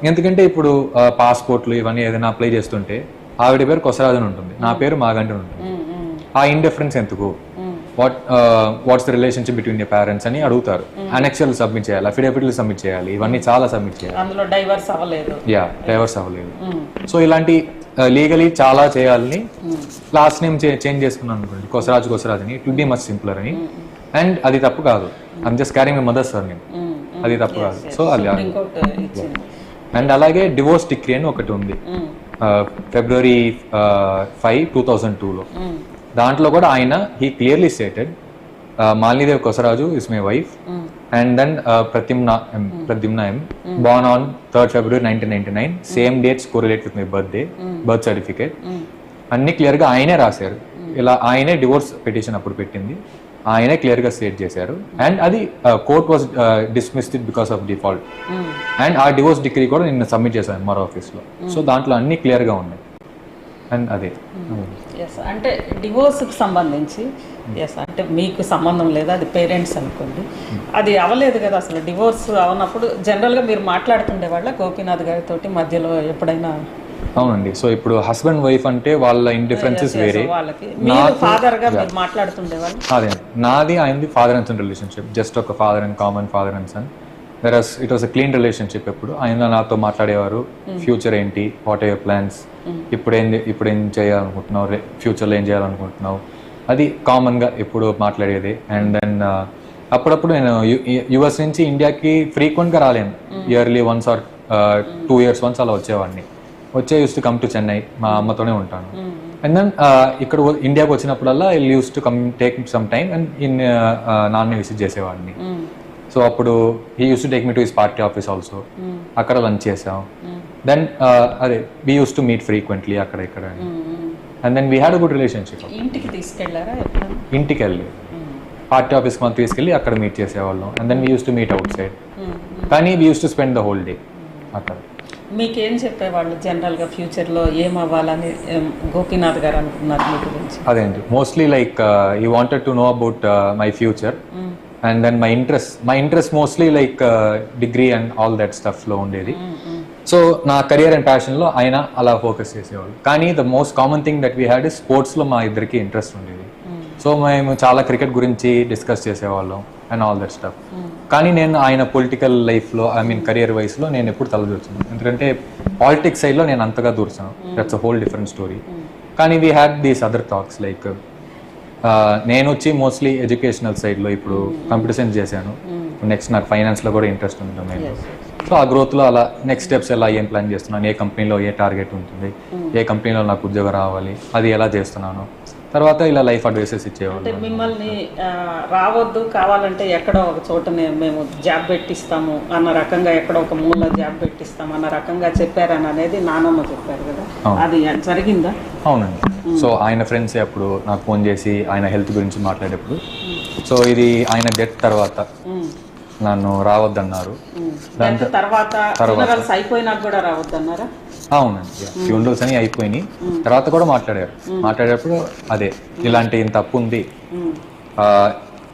ఎందుకంటే ఇప్పుడు పాస్పోర్ట్లు ఇవన్నీ ఏదైనా అప్లై చేస్తుంటే ఆవిడ పేరు కొసరాజు అని ఉంటుంది, నా పేరు మాగంటి ఉంటుంది. ఆ ఇండిఫరెన్స్ ఎందుకు, what's the relationship between your parents అని అడుగుతారు. అనెక్సల్ సబ్మిట్ చేయాలి, అఫిడవిట్లు సబ్మిట్ చేయాలి, ఇవన్నీ చాలా సబ్మిట్ చేయాలి. డైవర్స్ అవ్వలేదు. సో ఇలాంటి లీగలీ చాలా చేయాలని లాస్ట్ నేమ్ చేంజ్ చేసుకున్నాను అనుకోండి, కొసరాజు అని. It will be much simpler అని. అండ్ అది తప్పు కాదు, I'm just carrying my mother's surname, అది తప్పు కాదు. సో అది. అండ్ అలాగే డివోర్స్ డిగ్రీ అని ఒకటి ఉంది, February 5, 2002లో. దాంట్లో కూడా ఆయన he clearly stated Malinidevi Kosaraju is my wife. And then Pradyumna M, born on 3rd February 1999, same dates correlate with my birth certificate. అన్ని క్లియర్ గా ఆయనే రాశారు. ఇలా ఆయనే డివోర్స్ పిటిషన్ అప్పుడు పెట్టింది, ఆయనే క్లియర్ గా స్టేట్ చేశారు. అండ్ అది court was dismissed because of default. And ఆ డివోర్స్ డిగ్రీ కూడా నిన్న సబ్మిట్ చేశాను ఎంఆర్ ఆఫీస్ లో. సో దాంట్లో అన్ని క్లియర్ గా ఉన్నాయి. అండ్ అదే అంటే డివోర్స్కి సంబంధించి అంటే మీకు సంబంధం లేదు, అది పేరెంట్స్ అనుకోండి, అది అవ్వలేదు కదా అసలు. డివోర్స్ అవనప్పుడు జనరల్గా మీరు మాట్లాడుతుండే వాళ్ళ గోపీనాథ్ గారితో మధ్యలో ఎప్పుడైనా? అవునండి. సో ఇప్పుడు హస్బెండ్ వైఫ్ అంటే వాళ్ళ ఇండిఫరెన్సెస్ వేరే. ఫాదర్ గా మాట్లాడుతుండే వాళ్ళు. అదే నాది ఆయనది father and son relationship, just ఒక father and common father and son. Versus it was a clean relationship. ఎప్పుడు ఆయన నాతో మాట్లాడేవారు, ఫ్యూచర్ ఏంటి, వాట్ ఆర్ యువర్ ప్లాన్స్, ఇప్పుడు ఏం చేయాలనుకుంటున్నావు, ఫ్యూచర్లో ఏం చేయాలనుకుంటున్నావు, అది కామన్గా ఎప్పుడు మాట్లాడేది. అండ్ దెన్ అప్పుడప్పుడు నేను యుఎస్ నుంచి ఇండియాకి ఫ్రీక్వెంట్గా రాలేను, yearly once or 2 years once అలా వచ్చేవాడిని. Use to come to Chennai, మా అమ్మతోనే ఉంటాను. అండ్ దెన్ ఇక్కడ ఇండియాకి వచ్చినప్పుడల్లా I use to come take some time and నాన్ని విజిట్ చేసేవాడిని. సో అప్పుడు he use to take me to his party office also, అక్కడ లంచ్ చేసాం. దెన్ అదే we use to meet frequently అక్కడ ఇక్కడ. And then we had a good relationship. ఇంటికి వెళ్ళి పార్టీ ఆఫీస్కి మనం తీసుకెళ్ళి అక్కడ మీట్ చేసేవాళ్ళం. And then we use to meet outside, కానీ we use to spend the whole day అక్కడ. మీకేం చెప్పేవాళ్ళు జనరల్గా ఫ్యూచర్లో ఏం అవ్వాలని గోపీనాథ్ గారు అనుకున్నారు మీ గురించి? అదేంటి mostly like he wanted to know about my future. And then my interest mostly like degree and all that స్టఫ్లో ఉండేది. సో నా కెరియర్ అండ్ ప్యాషన్లో ఆయన అలా ఫోకస్ చేసేవాళ్ళు. కానీ the most common thing that we had is స్పోర్ట్స్లో మా ఇద్దరికి ఇంట్రెస్ట్ ఉండేది. సో మేము చాలా క్రికెట్ గురించి డిస్కస్ చేసేవాళ్ళం అండ్ ఆల్ దట్ స్టఫ్. కానీ నేను ఆయన పొలిటికల్ లైఫ్లో కెరియర్ వైస్లో నేను ఎప్పుడు తలదూర్చాను, ఎందుకంటే పాలిటిక్స్ సైడ్లో నేను అంతగా దూర్చాను. That's a whole different story. కానీ we had these other talks like నేను వచ్చి మోస్ట్లీ ఎడ్యుకేషనల్ సైడ్లో ఇప్పుడు కంప్యూటర్ సైన్స్ చేశాను. నెక్స్ట్ నాకు ఫైనాన్స్లో కూడా ఇంట్రెస్ట్ ఉంటుంది నేను. సో ఆ గ్రోత్లో అలా నెక్స్ట్ స్టెప్స్ ఎలా ఏం ప్లాన్ చేస్తున్నాను, ఏ కంపెనీలో ఏ టార్గెట్ ఉంటుంది, ఏ కంపెనీలో నాకు ఉద్యోగం రావాలి, అది ఎలా చేస్తున్నాను, తర్వాత ఇలా లైఫ్ అడ్వైసెస్ ఇచ్చేవాళ్ళు. మిమ్మల్ని రావద్దు, కావాలంటే ఎక్కడో ఒక చోటనే మేము జాబ్ పెట్టిస్తాము అన్న రకంగా, ఎక్కడో ఒక మూల జాబ్ పెట్టిస్తాము అన్న రకంగా చెప్పారని అనేది నానమ్మ చెప్పారు కదా, అది జరిగిందా? అవునండి. సో ఆయన ఫ్రెండ్స్ అప్పుడు నాకు ఫోన్ చేసి ఆయన హెల్త్ గురించి మాట్లాడేప్పుడు, సో ఇది ఆయన డెత్ తర్వాత నన్ను రావద్దన్నారు. తర్వాత అయిపోయినాక కూడా రావద్దన్నారా? అవునండి. ఫ్యూనరల్స్ అని అయిపోయినాయి, తర్వాత కూడా మాట్లాడేటప్పుడు అదే ఇలాంటి ఇంత తప్పు ఉంది,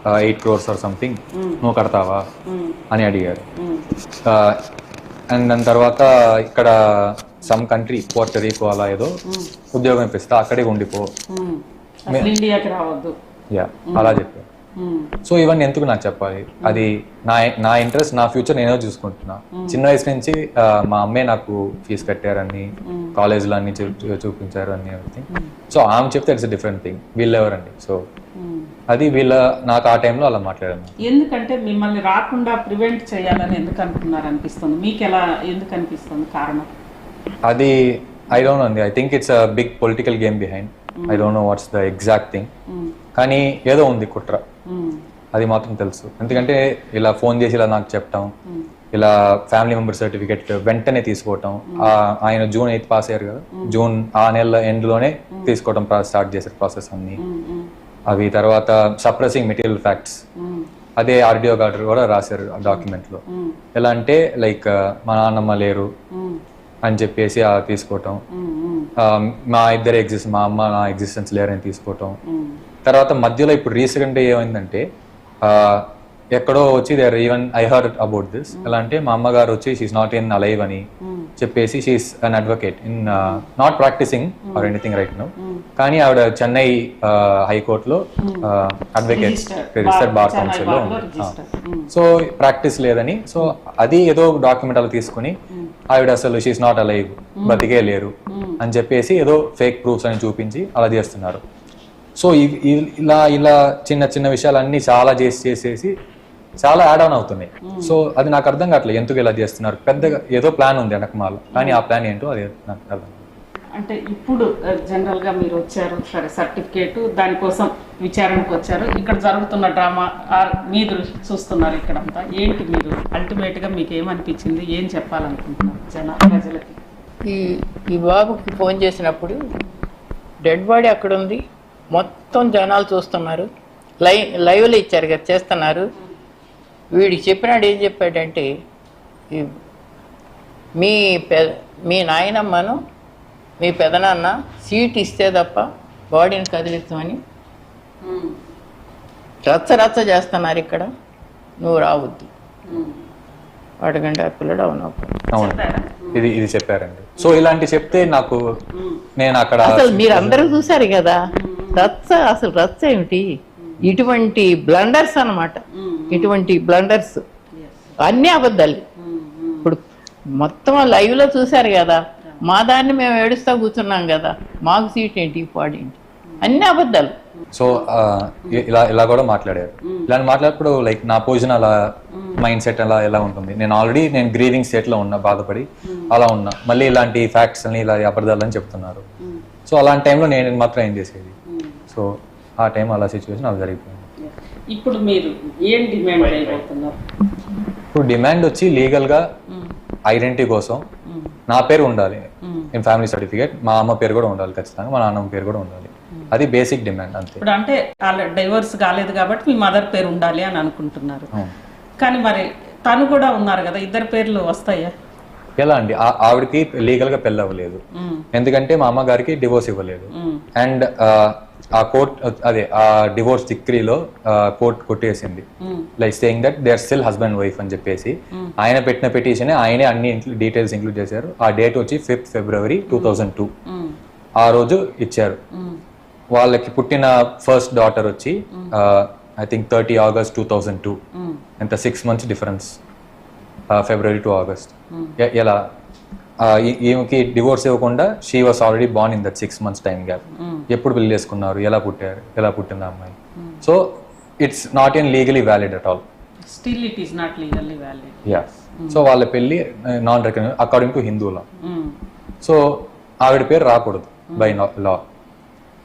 8 crores ఆర్ సంథింగ్, నువ్వు కడతావా అని అడిగారు. అండ్ దాని తర్వాత ఇక్కడ సమ్ కంట్రీ పోర్టరీకో అలా ఏదో ఉద్యోగం ఇప్పిస్తా, అక్కడే ఉండిపో, ఇండియాకి రావద్దు, యా అలా చెప్పారు. సో ఇవన్నీ ఎందుకు నాకు చెప్పాలి? అది నా ఇంట్రెస్ట్, నా ఫ్యూచర్ నేనే చూసుకుంటున్నా. చిన్న వయసు నుంచి మా అమ్మే నాకు ఫీజు కట్టారని, కాలేజ్లో అన్ని చూపించారు అన్ని ఎవ్రీథింగ్. సో ఆమె చెప్తే ఇట్స్ డిఫరెంట్ థింగ్. వీళ్ళు ఎవరండి? సో అది నాకు ఆ టైంలో అలా మాట్లాడాను. ఎందుకంటే మిమ్మల్ని రాకుండా ప్రివెంట్ చేయాలని ఎందుకు అనుకున్నారు అనిపిస్తుంది మీకు? ఎలా ఎందుకు అనిపిస్తుంది కారణం? అది ఐ డోంట్ నో అండి. I think it's a big political game behind. I don't know what's the exact thing. కానీ ఏదో ఉంది కుట్ర, అది మాత్రం తెలుసు. ఎందుకంటే ఇలా ఫోన్ చేసి ఇలా నాకు చెప్పటం, ఇలా ఫ్యామిలీ మెంబర్ సర్టిఫికేట్ వెంటనే తీసుకోవటం. ఆయన June 8 పాస్ అయ్యారు కదా, జూన్ ఆ నెల ఎండ్లోనే తీసుకోవటం స్టార్ట్ చేశారు ప్రాసెస్ అన్ని. అవి తర్వాత సప్రెసింగ్ మెటీరియల్ ఫ్యాక్ట్స్, అదే ఆర్డియో గార్డర్ కూడా రాశారు డాక్యుమెంట్లో. ఎలా అంటే లైక్ మా నాన్నమ్మ లేరు అని చెప్పేసి తీసుకోవటం, మా మా అమ్మ నా ఎగ్జిస్టెన్స్ లేరని తీసుకోవటం. తర్వాత మధ్యలో ఇప్పుడు రీసెంట్గా ఏమైందంటే ఎక్కడో వచ్చి even I heard about this. ఎలా అంటే మా అమ్మగారు వచ్చి షీఈస్ నాట్ ఇన్ అలైవ్ అని చెప్పేసి, she's an advocate in not practicing or anything right now, కానీ ఆవిడ చెన్నై హైకోర్టులో అడ్వకేట్, రిజిస్టర్డ్ బార్ కౌన్సిల్లో ఉంది. సో ప్రాక్టీస్ లేదని, సో అది ఏదో డాక్యుమెంట్ అలా తీసుకుని ఆవిడ అసలు షీఈస్ నాట్ అలైవ్, బతికే లేరు అని చెప్పేసి ఏదో ఫేక్ ప్రూఫ్స్ అని చూపించి అలా చేస్తున్నారు. సో ఇలా చిన్న చిన్న విషయాలన్నీ చాలా చేసేసి చాలా యాడ్ ఆన్ అవుతున్నాయి. సో అది నాకు అర్థం కావట్లేదు ఎందుకు ఇలా చేస్తున్నారు. పెద్దగా ఏదో ప్లాన్ ఉంది వెనకమాల, కానీ ఆ ప్లాన్ ఏంటో అది నాకు అర్థం. అంటే ఇప్పుడు జనరల్గా మీరు వచ్చారు, సరే సర్టిఫికేట్ దానికోసం విచారణకు వచ్చారు, ఇక్కడ జరుగుతున్న డ్రామా మీరు చూస్తున్నారు ఇక్కడంతా. ఏంటి మీరు అల్టిమేట్గా మీకు ఏమనిపించింది, ఏం చెప్పాలనుకుంటున్నారు ప్రజలకి? ఈ బాబుకి ఫోన్ చేసినప్పుడు డెడ్ బాడీ అక్కడ ఉంది, మొత్తం జనాలు చూస్తున్నారు, లైవ్లో ఇచ్చారు కదా, చేస్తున్నారు. వీడికి చెప్పినాడు, ఏం చెప్పాడంటే మీ నాయనమ్మను మీ పెదనాన్న సీట్ ఇస్తే తప్ప బాడీని కదిలిస్తామని రచ్చ చేస్తున్నారు ఇక్కడ, నువ్వు రావద్దు. అడగండి ఆ పిల్లడు ఇది చెప్పారండి. సో ఇలాంటి చెప్తే నాకు నేను అక్కడ అసలు మీరు అందరూ చూసారు కదా రచ్చ ఏమిటి, ఇటువంటి బ్లండర్స్ అన్నమాట, ఇటువంటి బ్లండర్స్ అన్నీ అబద్ధాలు. ఇప్పుడు మొత్తం లైవ్లో చూసారు కదా, మా దాన్ని మేము ఏడుస్తా కూర్చున్నాం కదా, మాకు సీట్ ఏంటి పాడు ఏంటి, అన్ని అబద్ధాలు. సో ఇలా కూడా మాట్లాడారు. ఇలా మాట్లాడినప్పుడు లైక్ నా పొజిషన్ అలా, మైండ్ సెట్ ఎలా ఉంటుంది, నేను గ్రీవింగ్ స్టేట్లో ఉన్నా, బాధపడి అలా ఉన్నా, మళ్ళీ ఇలాంటి ఫ్యాక్ట్స్ అని ఇలా అబద్ధాలని చెప్తున్నారు. సో అలాంటి టైంలో నేను మాత్రం ఏం చేసేది. సో ఆ టైం అలా సిచ్యువేషన్ అలా జరిగిపోయింది. ఇప్పుడు మీరు ఏం డిమాండ్ చేయబోతున్నారు? ఇప్పుడు డిమాండ్ వచ్చి లీగల్గా ఐడెంటిటీ కోసం నా పేరు ఉండాలి ఇన్ ఫ్యామిలీ సర్టిఫికేట్, మా అమ్మ పేరు కూడా ఉండాలి ఖచ్చితంగా, మా నాన్నమ్మ పేరు కూడా ఉండాలి. అది బేసిక్ డిమాండ్ అంతే. ఇప్పుడు అంటే డైవర్స్ కాలేదు కాబట్టి మీ మదర్ పేరు ఉండాలి అని అనుకుంటున్నారు, కానీ మరి తను కూడా ఉన్నారు కదా, ఇద్దరు పేర్లు వస్తాయా? ఎలా అండి? ఆవిడకి లీగల్ గా పెళ్ళి అవ్వలేదు, ఎందుకంటే మా అమ్మగారికి డివోర్స్ ఇవ్వలేదు. అండ్ ఆ కోర్ట్ ఆ డివోర్స్ డిగ్రీలో కోర్ట్ కొట్టేసింది, like saying that they are still husband wife అని చెప్పేసి. ఆయన పెట్టిన పిటిషన్ ఆయనే అన్ని డీటెయిల్స్ ఇంక్లూడ్ చేశారు. ఆ డేట్ వచ్చి 5th February 2002 ఆ రోజు ఇచ్చారు. వాళ్ళకి పుట్టిన ఫస్ట్ డాటర్ వచ్చి ఐ థింక్ 30 August 2002. ఎంత 6 months difference, February to August. ఎలా ఈమెకి డివోర్స్ ఇవ్వకుండా she was already born in that 6 months time gap. ఎప్పుడు పెళ్లి చేసుకున్నారు, ఎలా పుట్టింది అమ్మాయి. So it's not in legally valid at all. Still it is not legally valid. Yeah. So వాళ్ళ పెళ్లి non recognize according to Hindu law. So ఆవిడ పేరు రాకూడదు బై లా.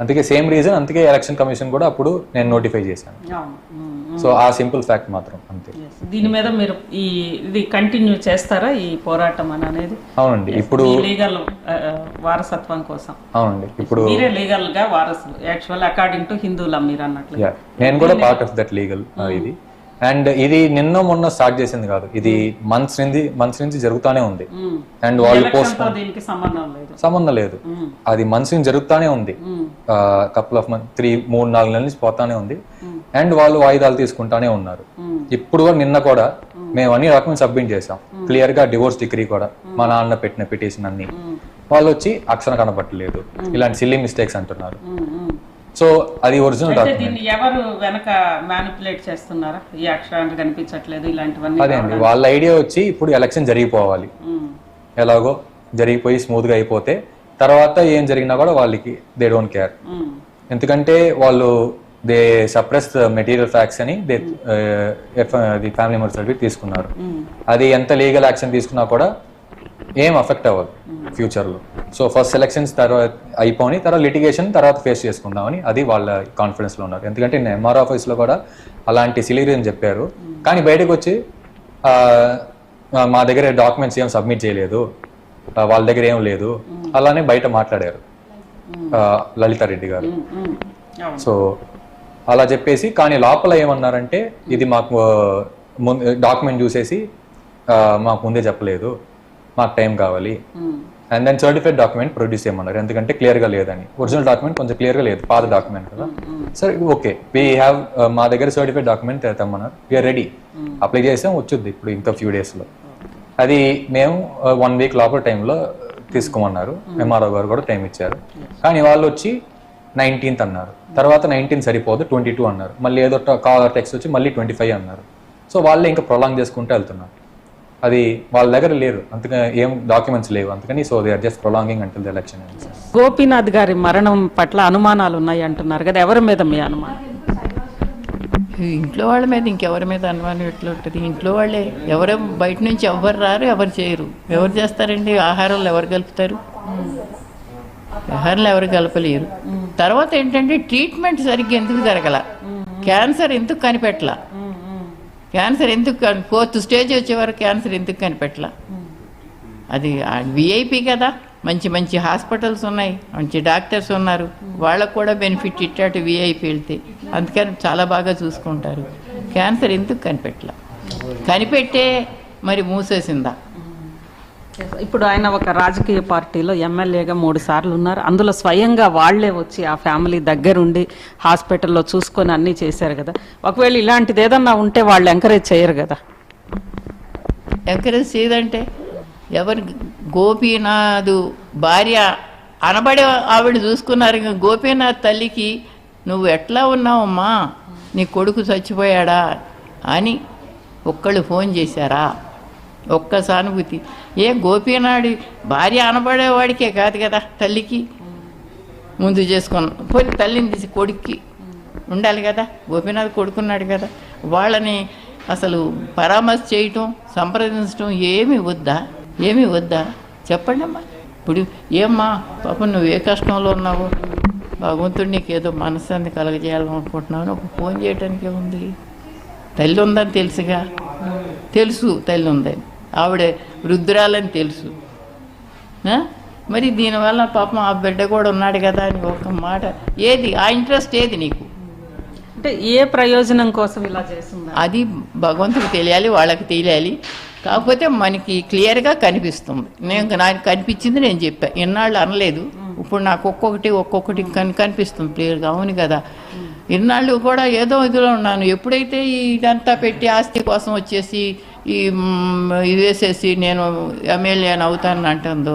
అందుకే సేమ్ రీజన్, అందుకే ఎలక్షన్ కమిషన్ కూడా అప్పుడు నేను నోటిఫై చేశాను. సో ఆ సింపుల్ ఫ్యాక్ట్ మాత్రం అంతే. దీని మీద మీరు ఇది కంటిన్యూ చేస్తారా ఈ పోరాటం అనేది? అవునండి. ఇప్పుడు లీగల్ వారసత్వం కోసం. అవునండి. ఇప్పుడు మీరే లీగల్ గా వారసులు యాక్చువల్ అకార్డింగ్ టు హిందూలా మీరు అన్నట్లు. నేను కూడా పార్ట్ ఆఫ్ దట్ లీగల్ ఇది. అండ్ ఇది నిన్న మొన్న స్టార్ట్ చేసింది కాదు, ఇది మంత్స్ నుంచి జరుగుతూనే ఉంది. అండ్ వాళ్ళు పోస్ట్ సంబంధం లేదు, అది మంత్స్ నుంచి జరుగుతూనే ఉంది. కపుల్ ఆఫ్ 3-4 నెలల నుంచి పోతానే ఉంది. అండ్ వాళ్ళు వాయిదాలు తీసుకుంటానే ఉన్నారు. ఇప్పుడు నిన్న కూడా మేము అన్ని డాక్యుమెంట్స్ సబ్మిట్ చేసాం, క్లియర్ గా డివోర్స్ డిగ్రీ కూడా, మా నాన్న పెట్టిన పిటిషన్ అన్ని. వాళ్ళు వచ్చి అక్షరం కనపట్టలేదు, ఇలాంటి సిల్లీ మిస్టేక్స్ అంటున్నారు. సో అది ఒరిజినల్ డాక్యుమెంట్. ఎవరు వెనక మ్యానిపులేట్ చేస్తున్నారా? ఈ అక్షరాలు కనిపించట్లేదు ఇలాంటివన్నీ. అదే అండి, వాళ్ళ ఐడియా వచ్చి ఇప్పుడు ఎలక్షన్ జరిగిపోవాలి, ఎలాగో జరిగిపోయి స్మూత్ గా అయిపోతే తర్వాత ఏం జరిగినా కూడా వాళ్ళకి దే డోంట్ కేర్. ఎందుకంటే వాళ్ళు దే సప్రెస్ మెటీరియల్ ఫ్యాక్ట్స్ అని దే ఫ్యామిలీ మెంబర్ సర్టిఫికేట్ తీసుకున్నారు. అది ఎంత లీగల్ యాక్షన్ తీసుకున్నా కూడా ఏం అఫెక్ట్ అవ్వదు ఫ్యూచర్లో. సో ఫస్ట్ ఎలక్షన్స్ తర్వాత అయిపోయి తర్వాత లిటిగేషన్ తర్వాత ఫేస్ చేసుకుందామని అది వాళ్ళ కాన్ఫిడెన్స్లో ఉన్నారు. ఎందుకంటే నేను ఎంఆర్ ఆఫీస్లో కూడా అలాంటి సిలిరియన్ చెప్పారు, కానీ బయటకు వచ్చి మా దగ్గర డాక్యుమెంట్స్ ఏం సబ్మిట్ చేయలేదు, వాళ్ళ దగ్గర ఏం లేదు అలానే బయట మాట్లాడారు లలితారెడ్డి గారు. సో అలా చెప్పేసి, కానీ లోపల ఏమన్నారంటే ఇది మాకు డాక్యుమెంట్ చూసేసి మాకు ముందే చెప్పలేదు, మాకు టైం కావాలి, and then certified document produce చేయమన్నారు. ఎందుకంటే క్లియర్గా లేదని, ఒరిజినల్ డాక్యుమెంట్ కొంచెం క్లియర్గా లేదు, పాత డాక్యుమెంట్ కదా. సరే ఓకే, వీ హ్యావ్ మా దగ్గర సర్టిఫైడ్ డాక్యుమెంట్ తెమ్మన్నారు, వీఆర్ రెడీ, అప్లై చేసాం, వచ్చుద్ది ఇప్పుడు ఇంకా ఫ్యూ డేస్లో. అది మేము 1 వీక్ లోపల టైంలో తీసుకోమన్నారు, ఎంఆర్ఓ గారు కూడా టైం ఇచ్చారు. కానీ వాళ్ళు వచ్చి 19th అన్నారు, తర్వాత 19 సరిపోదు 22 అన్నారు, మళ్ళీ ఏదో టెక్స్ట్ వచ్చి మళ్ళీ 25 అన్నారు. సో వాళ్ళే ఇంకా ప్రొలాంగ్ చేసుకుంటూ వెళ్తున్నారు. అది వాళ్ళ దగ్గర లేరు, అందుకని ఏం డాక్యుమెంట్స్ లేవు, అందుకని so they are just prolonging until the election. Gopinath గారి మరణం పట్ల అనుమానాలు ఉన్నాయి అంటున్నారు కదా, ఎవరి మీద మీ అనుమానం? ఇంట్లో వాళ్ళ మీద, ఇంకెవరి మీద అనుమానం ఎట్లా ఉంటుంది? ఇంట్లో వాళ్ళే, ఎవరు బయట నుంచి ఎవరు రారు, ఎవరు చేయరు. ఎవరు చేస్తారండి? ఆహారంలో ఎవరు కలుపుతారు? ఆహారంలో ఎవరు కలపలేరు. తర్వాత ఏంటంటే ట్రీట్మెంట్ సరిగ్గా ఎందుకు జరగల, క్యాన్సర్ ఎందుకు కనిపెట్టలా, క్యాన్సర్ ఎందుకు 4th స్టేజ్ వచ్చేవారు క్యాన్సర్ ఎందుకు కనిపెట్టలా? అది విఐపి కదా, మంచి మంచి హాస్పిటల్స్ ఉన్నాయి, మంచి డాక్టర్స్ ఉన్నారు, వాళ్ళకు కూడా బెనిఫిట్ ఇట్టాటు విఐపి వెళ్తే, అందుకని చాలా బాగా చూసుకుంటారు. క్యాన్సర్ ఎందుకు కనిపెట్టలా? కనిపెట్టే మరి మూసేసిందా? ఇప్పుడు ఆయన ఒక రాజకీయ పార్టీలో ఎమ్మెల్యేగా 3 సార్లు ఉన్నారు, అందులో స్వయంగా వాళ్లే వచ్చి ఆ ఫ్యామిలీ దగ్గరుండి హాస్పిటల్లో చూసుకొని అన్నీ చేశారు కదా. ఒకవేళ ఇలాంటిది ఏదన్నా ఉంటే వాళ్ళు ఎంకరేజ్ చేయరు కదా? ఎంకరేజ్ చేయదంటే ఎవరు? గోపీనాథ్ భార్య అనబడే ఆవిడ చూసుకున్నారు. ఇంకా గోపీనాథ్ తల్లికి నువ్వు ఎట్లా ఉన్నావమ్మా, నీ కొడుకు చచ్చిపోయాడా అని ఒక్కళ్ళు ఫోన్ చేశారా? ఒక్క సానుభూతి. ఏ గోపీనాథ్ భార్య అనబడేవాడికే కాదు కదా, తల్లికి ముందు చేసుకున్నాను. పోయి తల్లిని తీసి కొడుక్కి ఉండాలి కదా, గోపీనాథ్ కొడుకున్నాడు కదా, వాళ్ళని అసలు పరామర్శ చేయటం, సంప్రదించడం ఏమీ వద్దా? ఏమీ వద్దా? చెప్పండి అమ్మా. ఇప్పుడు ఏమ్మా పాపం నువ్వు ఏ కష్టంలో ఉన్నావో, భగవంతుడు నీకు ఏదో మనశ్శాంతి కలగజేయాలనుకుంటున్నావు, ఒక ఫోన్ చేయటానికే ఉంది. తల్లి ఉందని తెలుసుగా, తెలుసు తల్లి ఉందని, ఆవిడ వృద్ధురాలని తెలుసు. మరి దీనివల్ల పాపం ఆ బిడ్డ కూడా ఉన్నాడు కదా అని ఒక మాట. ఏది ఆ ఇంట్రెస్ట్ ఏది నీకు? అంటే ఏ ప్రయోజనం కోసం ఇలా చేస్తుంది అది భగవంతుడికి తెలియాలి, వాళ్ళకి తెలియాలి. కాకపోతే మనకి క్లియర్గా కనిపిస్తుంది. నాకు కనిపించింది, నేను చెప్పా. ఇన్నాళ్ళు అనలేదు, ఇప్పుడు నాకు ఒక్కొక్కటి కనిపిస్తుంది క్లియర్గా. అవును కదా, ఇన్నాళ్ళు కూడా ఏదో ఇదిలో ఉన్నాను. ఎప్పుడైతే ఇదంతా పెట్టి ఆస్తి కోసం వచ్చేసి ఇది వేసేసి నేను ఎమ్మెల్యేని అవుతానని అంటుందో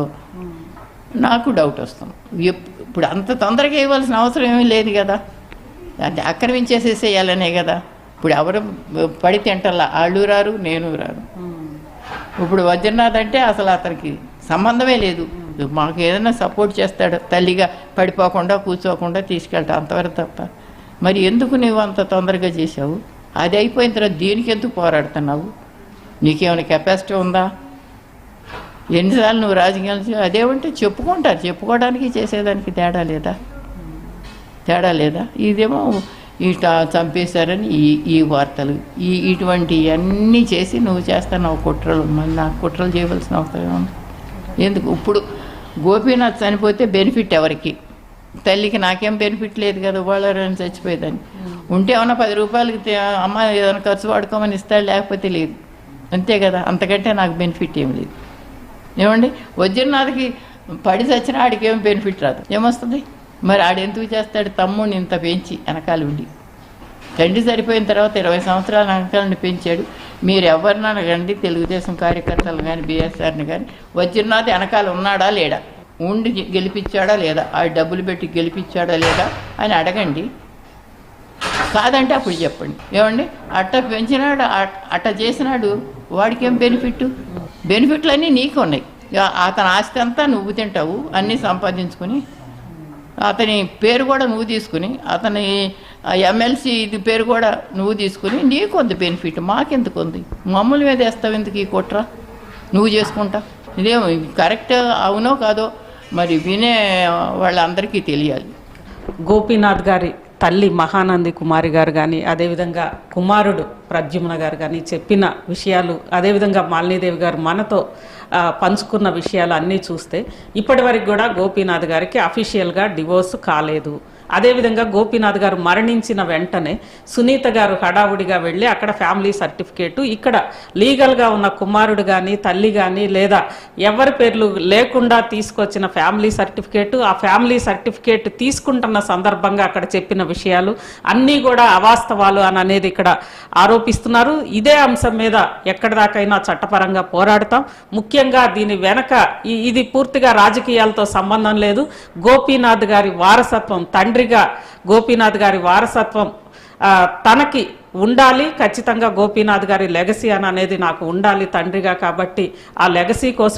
నాకు డౌట్ వస్తుంది. ఇప్పుడు అంత తొందరగా ఇవ్వాల్సిన అవసరం ఏమీ లేదు కదా, అంటే ఆక్రమించేసేసేయాలనే కదా. ఇప్పుడు ఎవరు పడి తింటల్లా, వాళ్ళు రారు, నేను రాను. ఇప్పుడు వజ్రనాథ్ అంటే అసలు అతనికి సంబంధమే లేదు, మాకు ఏదైనా సపోర్ట్ చేస్తాడు, తల్లిగా పడిపోకుండా కూర్చోకుండా తీసుకెళ్తా, అంతవరకు తప్ప. మరి ఎందుకు నువ్వు అంత తొందరగా చేసావు? అది అయిపోయిన తర్వాత దీనికి ఎందుకు పోరాడుతున్నావు? నీకేమైనా కెపాసిటీ ఉందా? ఎన్నిసార్లు నువ్వు రాజకీయాలు అదేమంటే చెప్పుకుంటారు, చెప్పుకోవడానికి చేసేదానికి తేడా లేదా? తేడా లేదా? ఇదేమో ఇట చంపేశారని ఈ వార్తలు, ఇటువంటి అన్నీ చేసి నువ్వు చేస్తున్నావు కుట్రలు. మళ్ళీ నాకు కుట్రలు చేయవలసిన అవసరం ఉంది ఎందుకు? ఇప్పుడు గోపీనాథ్ చనిపోతే బెనిఫిట్ ఎవరికి? తల్లికి నాకేం బెనిఫిట్ లేదు కదా, వాళ్ళని చచ్చిపోయేదాన్ని. ఉంటే ఏమన్నా 10 రూపాయలకి అమ్మ ఏదైనా ఖర్చు వాడుకోమని ఇస్తాడు, లేకపోతే లేదు, అంతే కదా. అంతకంటే నాకు బెనిఫిట్ ఏం లేదు. ఏమండి, వజ్రనాథ్కి పడి చచ్చిన ఆడికి ఏం బెనిఫిట్ రాదు, ఏమొస్తుంది? మరి ఆడెందుకు చేస్తాడు? తమ్ముడిని ఇంత పెంచి వెనకాల ఉండి తండ్రి చనిపోయిన తర్వాత 20 సంవత్సరాల అంకాలను పెంచాడు. మీరు ఎవరినైనా రండి, తెలుగుదేశం కార్యకర్తలు కానీ బీఎస్ఆర్ని కానీ, వజ్రనాథ్ వెనకాల ఉన్నాడా లేడా, ఉండి గెలిపించాడా లేదా, ఆ డబ్బులు పెట్టి గెలిపించాడా లేదా అని అడగండి. కాదంటే అప్పుడు చెప్పండి. ఏమండి అట్ట పెంచినాడు, అట్ట చేసినాడు, వాడికేం బెనిఫిట్లు అన్నీ నీకు ఉన్నాయి. అతని ఆస్తి అంతా నువ్వు తింటావు, అన్నీ సంపాదించుకుని, అతని పేరు కూడా నువ్వు తీసుకుని, అతని ఎమ్మెల్సీ ఇది పేరు కూడా నువ్వు తీసుకుని, నీకు కొంత బెనిఫిట్, మాకెందుకు ఉంది? మమ్మల్ని మీద వేస్తావు ఎందుకు ఈ కుట్ర? నువ్వు చేసుకుంటా. ఇదేమో కరెక్ట్ అవునో కాదో మరి వినే వాళ్ళందరికీ తెలియాలి. గోపీనాథ్ గారి తల్లి మహానంది కుమారి గారు కానీ, అదేవిధంగా కుమారుడు ప్రద్యుమ్న గారు కానీ చెప్పిన విషయాలు, అదేవిధంగా మాలినీదేవి గారు మనతో పంచుకున్న విషయాలు అన్నీ చూస్తే ఇప్పటి వరకు కూడా గోపీనాథ్ గారికి అఫీషియల్గా డివోర్స్ కాలేదు. అదేవిధంగా గోపీనాథ్ గారు మరణించిన వెంటనే సునీత గారు హడావుడిగా వెళ్ళి అక్కడ ఫ్యామిలీ సర్టిఫికేటు, ఇక్కడ లీగల్గా ఉన్న కుమారుడు కానీ తల్లి కానీ లేదా ఎవరి పేర్లు లేకుండా తీసుకొచ్చిన ఫ్యామిలీ సర్టిఫికేటు, ఆ ఫ్యామిలీ సర్టిఫికేట్ తీసుకుంటున్న సందర్భంగా అక్కడ చెప్పిన విషయాలు అన్నీ కూడా అవాస్తవాలు అని అనేది ఇక్కడ ఆరోపిస్తున్నారు. ఇదే అంశం మీద ఎక్కడిదాకైనా చట్టపరంగా పోరాడతాం. ముఖ్యంగా దీని వెనక ఇది పూర్తిగా రాజకీయాలతో సంబంధం లేదు. గోపీనాథ్ గారి వారసత్వం, తండ్రిగా గోపీనాథ్ గారి వారసత్వం తనకి ఉండాలి. ఖచ్చితంగా గోపీనాథ్ గారి లెగసీ అనేది నాకు ఉండాలి తండ్రిగా. కాబట్టి ఆ లెగసీ కోసం